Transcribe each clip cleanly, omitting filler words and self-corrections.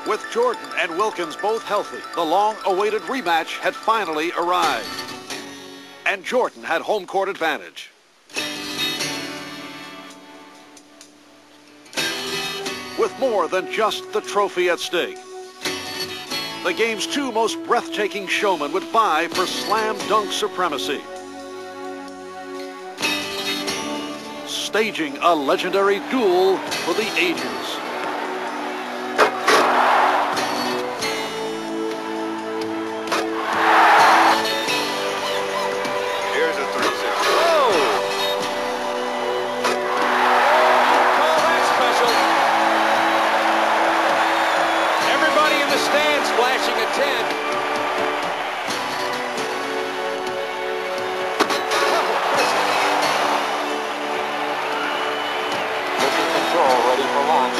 With Jordan and Wilkins both healthy, the long-awaited rematch had finally arrived. And Jordan had home court advantage. With more than just the trophy at stake, the game's two most breathtaking showmen would vie for slam dunk supremacy, staging a legendary duel for the ages. Here's a 3-6. Whoa! Call that special. Everybody in the stands flashing a 10. Ready for launch.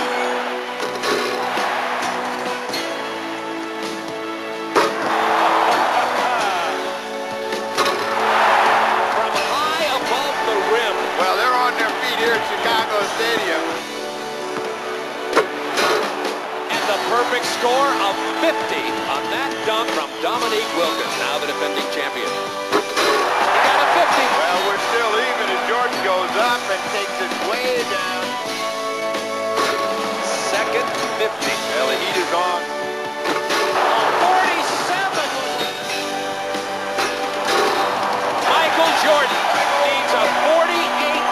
From high above the rim. Well, they're on their feet here at Chicago Stadium. And the perfect score of 50 on that dunk from Dominique Wilkins, now the defending champion. He got a 50. Well, we're still even as Jordan goes up and takes it way down. Second 50. Well, the heat is on. 47. Michael Jordan needs a 48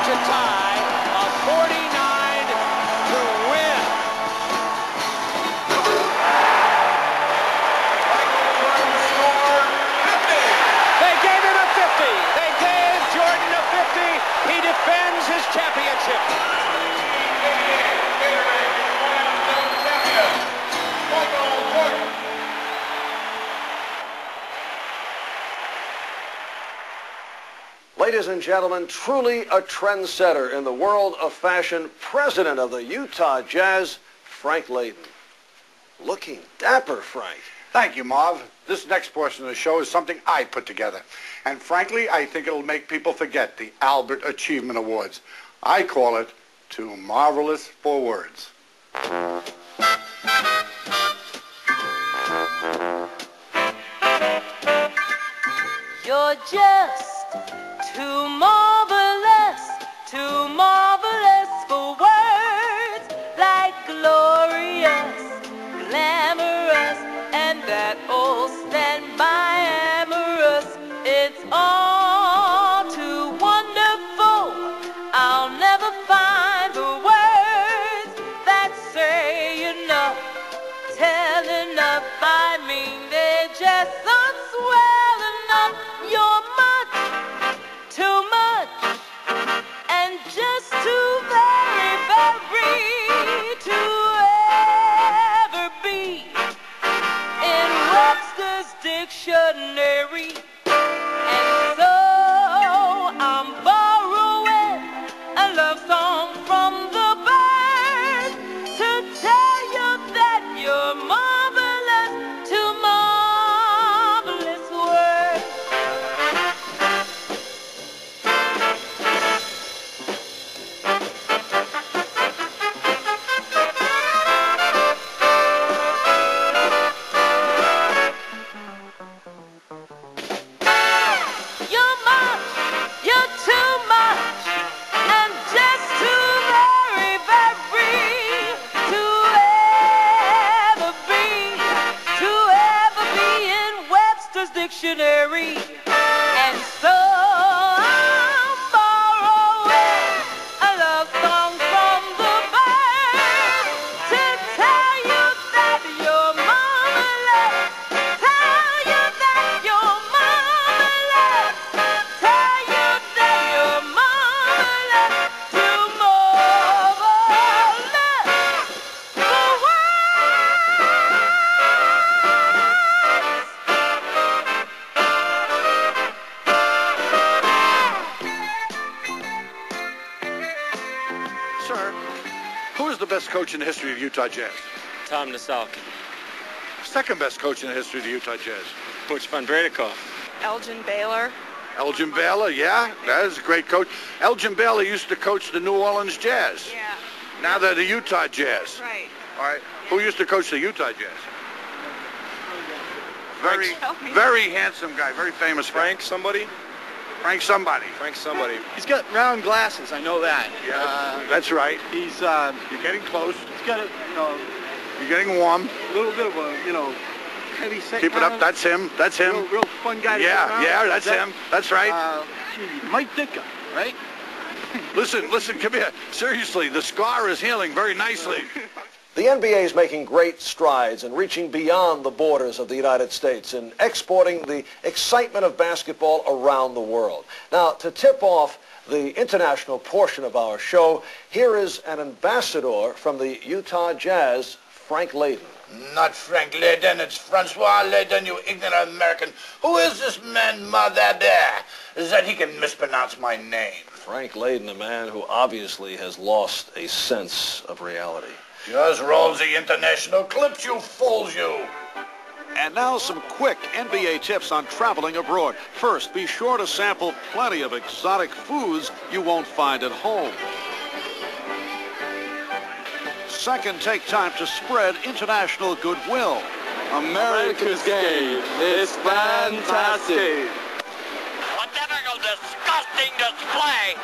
to tie, a 49 to win. They gave him a 50. They gave Jordan a 50. He defends his championship. Ladies and gentlemen, truly a trendsetter in the world of fashion, president of the Utah Jazz, Frank Layden. Looking dapper, Frank. Thank you, Marv. This next portion of the show is something I put together. And frankly, I think it'll make people forget the Albert Achievement Awards. I call it Too Marvelous for Words. You're just too marvelous for words, like glorious, glamorous, and that old standby amorous. It's all too wonderful. I'll never find the words that say enough, tell enough. I mean, they're just unswell enough. You're much, too much, and just too very, very to ever be in Webster's dictionary. And so I'm borrowing a love song from the birds to tell you that you're marvelous, too marvelous words. You're much, you're too much, and just too very, very to ever be in Webster's dictionary. And so I'm borrowing a love song from the birds to tell you that you're marvelous, tell you that you're marvelous, tell you that you're marvelous, too marvelous for words. Sir, who is the best coach in the history of Utah Jazz? Tom Nasalkin. Second best coach in the history of the Utah Jazz? Coach Von Bredikoff. Elgin Baylor. Elgin Baylor, yeah, that is a great coach. Elgin Baylor used to coach the New Orleans Jazz. Yeah. Now they're the Utah Jazz. Right. All right. who used to coach the Utah Jazz. Very handsome guy, very famous guy. Frank somebody? Frank somebody. Frank somebody. He's got round glasses. I know that. Yeah, that's right. He's You're getting close. he's got a You're getting warm. little bit of a heavy set. Keep it up. That's him. That's him. Real fun guy. To be Yeah, around. yeah, that's him. That's right. Mike Ditka, right? Listen, come here. Seriously, the scar is healing very nicely. The NBA is making great strides in reaching beyond the borders of the United States and exporting the excitement of basketball around the world. Now, to tip off the international portion of our show, here is an ambassador from the Utah Jazz, Frank Layden. Not Frank Layden, it's Francois Layden, you ignorant American. Who is this man, Mother Bear, that he can mispronounce my name? Frank Layden, a man who obviously has lost a sense of reality. Just roll the international clips, you fools, you. And now some quick NBA tips on traveling abroad. First, be sure to sample plenty of exotic foods you won't find at home. Second, take time to spread international goodwill. America's game is fantastic. A typical disgusting display.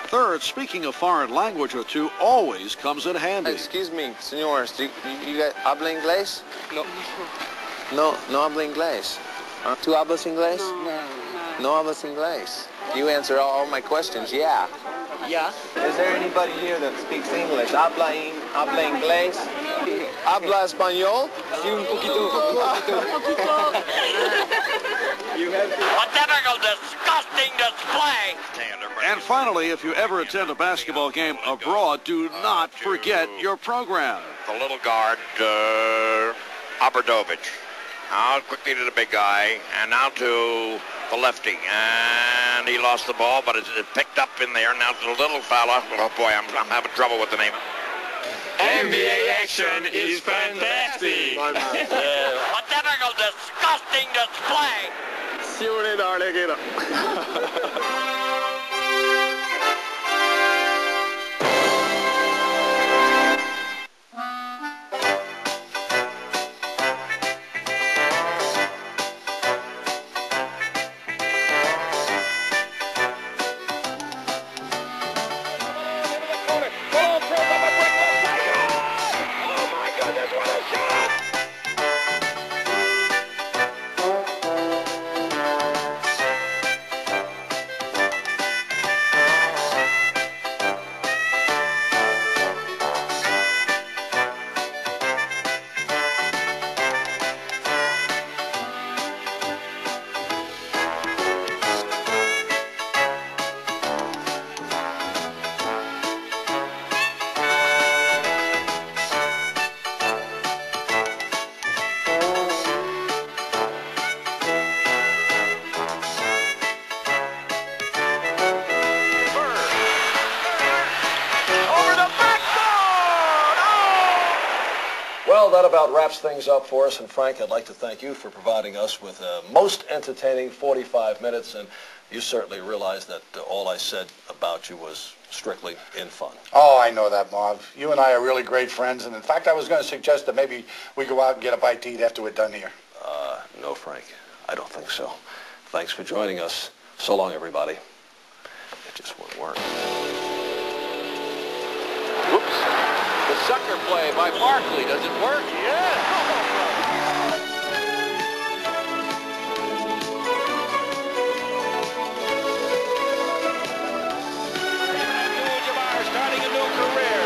Third, speaking a foreign language or two always comes in handy. Excuse me, señores, you got habla inglés? No. No habla inglés. ¿Tú hablas inglés? No hablas inglés. You answer all my questions, yeah. Yeah. Is there anybody here that speaks English? Habla inglés? Habla español? Sí, un poquito. A typical disgusting display. And finally, if you ever attend a basketball game abroad, do not forget your program. The little guard, Obradovich. Out quickly to the big guy, and now to the lefty. And he lost the ball, but it's picked up in there. Now to the little fella. Oh, boy, I'm having trouble with the name. NBA action is fantastic. A typical disgusting display. See you later, alligator. Well, that about wraps things up for us. And Frank, I'd like to thank you for providing us with a most entertaining 45 minutes. And you certainly realize that all I said about you was strictly in fun. Oh, I know that, Marv. You and I are really great friends. And in fact, I was going to suggest that maybe we go out and get a bite to eat after we're done here. No, Frank, I don't think so. Thanks for joining us. So long, everybody. It just won't work. Oops. The sucker play by Barkley. Does it work? Starting a new career.